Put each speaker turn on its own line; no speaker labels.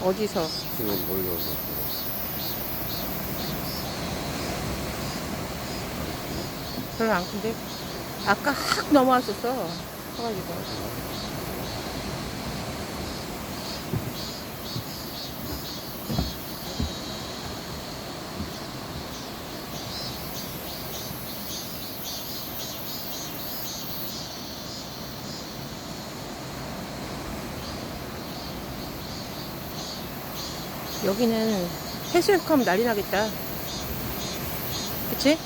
어디서?
지금 몰려오고.
별로 안 큰데? 아까 확 넘어왔었어. 커가지고. 여기는 해수욕하면 난리 나겠다. 그치?